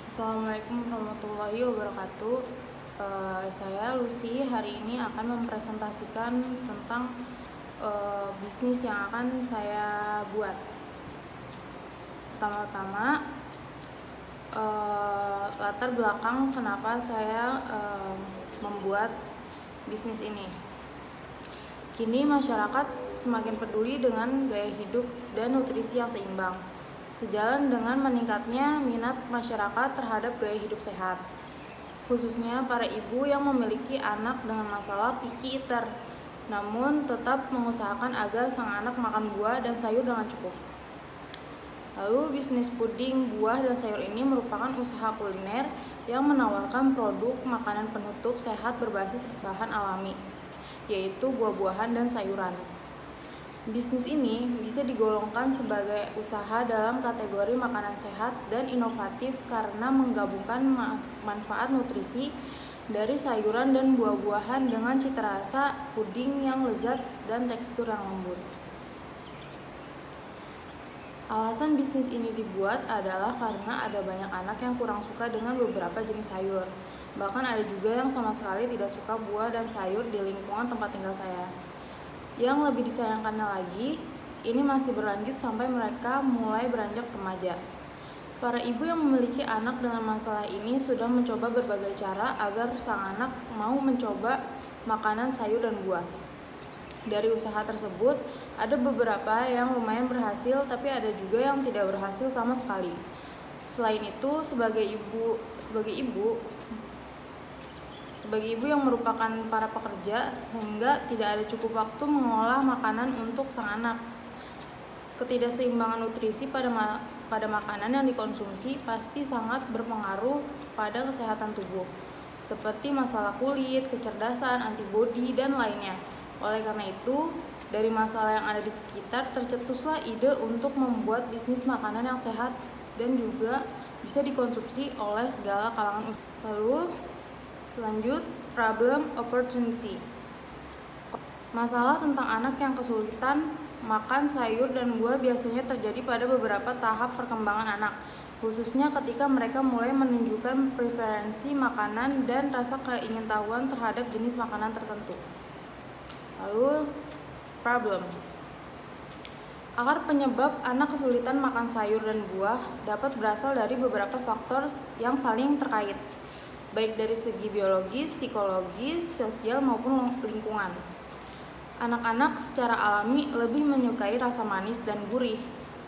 Assalamualaikum warahmatullahi wabarakatuh. Saya Lucy hari ini akan mempresentasikan tentang bisnis yang akan saya buat. Pertama-tama, latar belakang kenapa saya membuat bisnis ini. Kini masyarakat semakin peduli dengan gaya hidup dan nutrisi yang seimbang, sejalan dengan meningkatnya minat masyarakat terhadap gaya hidup sehat, khususnya para ibu yang memiliki anak dengan masalah picky eater, namun tetap mengusahakan agar sang anak makan buah dan sayur dengan cukup. Lalu bisnis puding, buah, dan sayur ini merupakan usaha kuliner yang menawarkan produk makanan penutup sehat berbasis bahan alami, yaitu buah-buahan dan sayuran. Bisnis ini bisa digolongkan sebagai usaha dalam kategori makanan sehat dan inovatif karena menggabungkan manfaat nutrisi dari sayuran dan buah-buahan dengan cita rasa puding yang lezat dan tekstur yang lembut. Alasan bisnis ini dibuat adalah karena ada banyak anak yang kurang suka dengan beberapa jenis sayur. Bahkan ada juga yang sama sekali tidak suka buah dan sayur di lingkungan tempat tinggal saya. Yang lebih disayangkannya lagi, ini masih berlanjut sampai mereka mulai beranjak remaja. Para ibu yang memiliki anak dengan masalah ini sudah mencoba berbagai cara agar sang anak mau mencoba makanan sayur dan buah. Dari usaha tersebut, ada beberapa yang lumayan berhasil, tapi ada juga yang tidak berhasil sama sekali. Selain itu, sebagai ibu yang merupakan para pekerja, sehingga tidak ada cukup waktu mengolah makanan untuk sang anak. Ketidakseimbangan nutrisi pada makanan yang dikonsumsi pasti sangat berpengaruh pada kesehatan tubuh, seperti masalah kulit, kecerdasan, antibodi, dan lainnya. Oleh karena itu, dari masalah yang ada di sekitar, tercetuslah ide untuk membuat bisnis makanan yang sehat dan juga bisa dikonsumsi oleh segala kalangan usia. Lalu, lanjut, problem opportunity. Masalah tentang anak yang kesulitan makan sayur dan buah biasanya terjadi pada beberapa tahap perkembangan anak, khususnya ketika mereka mulai menunjukkan preferensi makanan dan rasa keingintahuan terhadap jenis makanan tertentu. Lalu, problem. Akar penyebab anak kesulitan makan sayur dan buah dapat berasal dari beberapa faktor yang saling terkait, baik dari segi biologis, psikologis, sosial maupun lingkungan. Anak-anak secara alami lebih menyukai rasa manis dan gurih.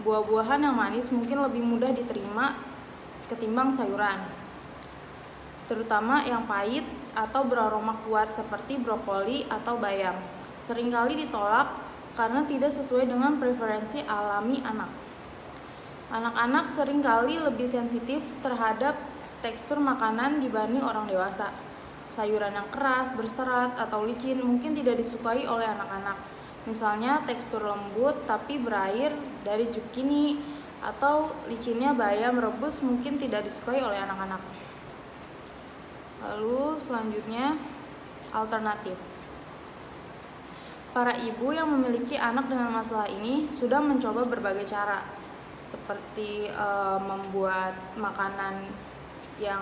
Buah-buahan yang manis mungkin lebih mudah diterima ketimbang sayuran, terutama yang pahit atau beraroma kuat seperti brokoli atau bayam. Seringkali ditolak karena tidak sesuai dengan preferensi alami anak. Anak-anak seringkali lebih sensitif terhadap tekstur makanan dibanding orang dewasa. Sayuran yang keras, berserat, atau licin mungkin tidak disukai oleh anak-anak. Misalnya tekstur lembut tapi berair dari zucchini atau licinnya bayam rebus mungkin tidak disukai oleh anak-anak. Lalu selanjutnya, alternatif. Para ibu yang memiliki anak dengan masalah ini sudah mencoba berbagai cara, seperti membuat makanan yang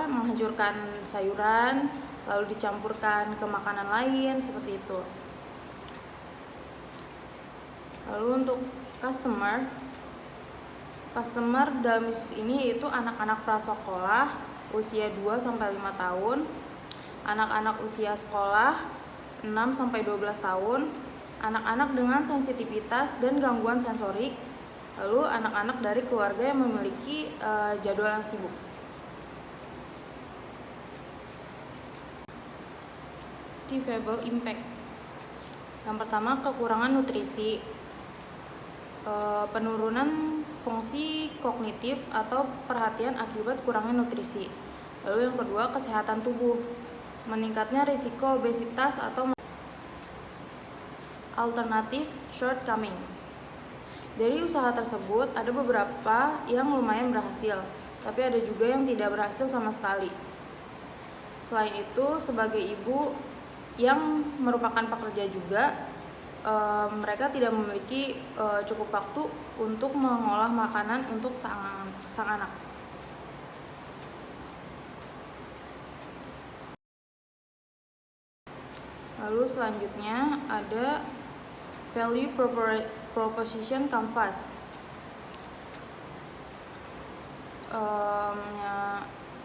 menghancurkan sayuran lalu dicampurkan ke makanan lain seperti itu. Lalu untuk customer dalam bisnis ini yaitu anak-anak prasekolah usia 2-5 tahun, anak-anak usia sekolah 6-12 tahun, anak-anak dengan sensitivitas dan gangguan sensorik, lalu anak-anak dari keluarga yang memiliki jadwal yang sibuk. Quantifiable impact. Yang pertama, kekurangan nutrisi, penurunan fungsi kognitif atau perhatian akibat kurangnya nutrisi. Lalu yang kedua, kesehatan tubuh, meningkatnya risiko obesitas atau alternatif shortcomings. Dari usaha tersebut ada beberapa yang lumayan berhasil, tapi ada juga yang tidak berhasil sama sekali. Selain itu, sebagai ibu yang merupakan pekerja juga, mereka tidak memiliki cukup waktu untuk mengolah makanan untuk sang anak. Lalu selanjutnya ada value proposition canvas.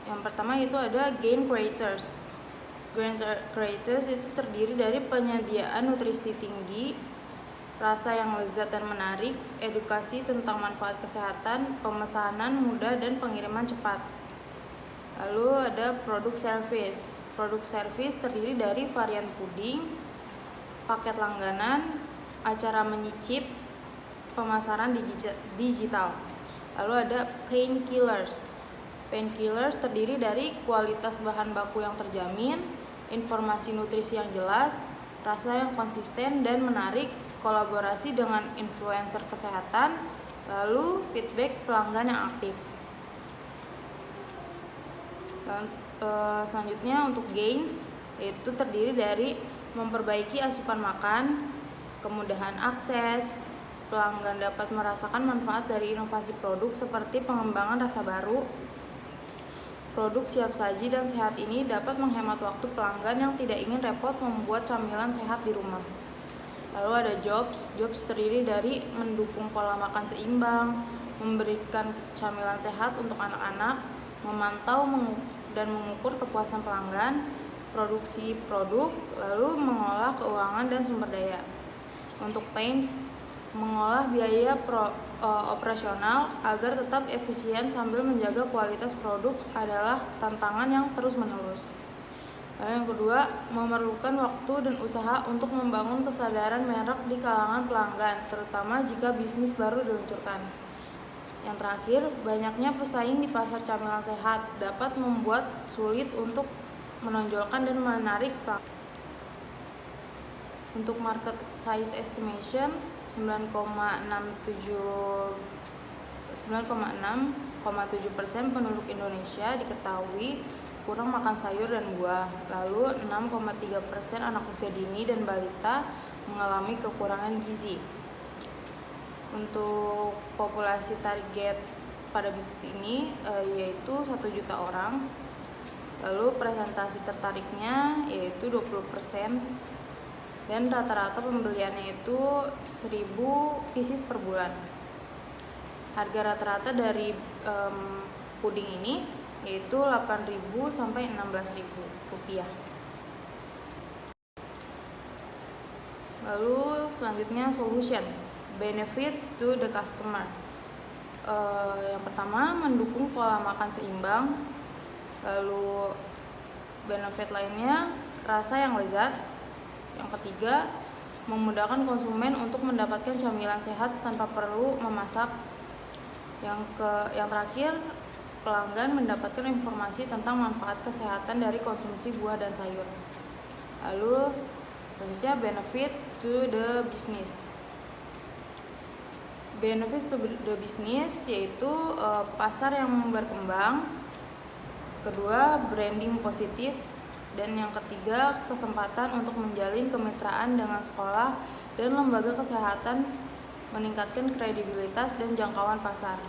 Yang pertama itu ada gain creators. Gain creators itu terdiri dari penyediaan nutrisi tinggi, rasa yang lezat dan menarik, edukasi tentang manfaat kesehatan, pemesanan mudah, dan pengiriman cepat. Lalu ada produk service. Produk service terdiri dari varian puding, paket langganan, acara menyicip, pemasaran digital. Lalu ada painkillers. Painkillers terdiri dari kualitas bahan baku yang terjamin, informasi nutrisi yang jelas, rasa yang konsisten dan menarik, kolaborasi dengan influencer kesehatan, lalu feedback pelanggan yang aktif. Selanjutnya untuk gains, yaitu terdiri dari memperbaiki asupan makan, kemudahan akses, pelanggan dapat merasakan manfaat dari inovasi produk seperti pengembangan rasa baru. Produk siap saji dan sehat ini dapat menghemat waktu pelanggan yang tidak ingin repot membuat camilan sehat di rumah. Lalu ada jobs terdiri dari mendukung pola makan seimbang, memberikan camilan sehat untuk anak-anak, memantau dan mengukur kepuasan pelanggan, produksi produk, lalu mengolah keuangan dan sumber daya. Untuk pains, mengolah biaya operasional agar tetap efisien sambil menjaga kualitas produk adalah tantangan yang terus-menerus. Lalu yang kedua, memerlukan waktu dan usaha untuk membangun kesadaran merek di kalangan pelanggan, terutama jika bisnis baru diluncurkan. Yang terakhir, banyaknya pesaing di pasar camilan sehat dapat membuat sulit untuk menonjolkan dan menarik pelanggan. Untuk market size estimation 9,6,7% penduduk Indonesia diketahui kurang makan sayur dan buah. Lalu 6,3% anak usia dini dan balita mengalami kekurangan gizi. Untuk populasi target pada bisnis ini yaitu 1 juta orang. Lalu presentasi tertariknya yaitu 20%. Dan rata-rata pembeliannya itu 1.000 pieces per bulan. Harga rata-rata dari puding ini yaitu 8.000 sampai 16.000 rupiah. Lalu selanjutnya solution, benefits to the customer. Yang pertama, mendukung pola makan seimbang. Lalu benefit lainnya, rasa yang lezat. Yang ketiga, memudahkan konsumen untuk mendapatkan camilan sehat tanpa perlu memasak. Yang terakhir, pelanggan mendapatkan informasi tentang manfaat kesehatan dari konsumsi buah dan sayur. Lalu selanjutnya benefits to the business. Benefits to the business yaitu pasar yang berkembang. Kedua, branding positif. Dan yang ketiga, kesempatan untuk menjalin kemitraan dengan sekolah dan lembaga kesehatan, meningkatkan kredibilitas dan jangkauan pasar.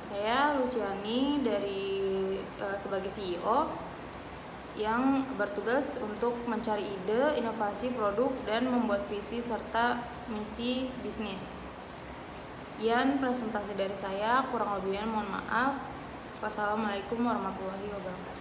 Saya Luciani sebagai CEO yang bertugas untuk mencari ide, inovasi produk, dan membuat visi serta misi bisnis. Sekian presentasi dari saya, kurang lebihnya mohon maaf. Wassalamualaikum warahmatullahi wabarakatuh.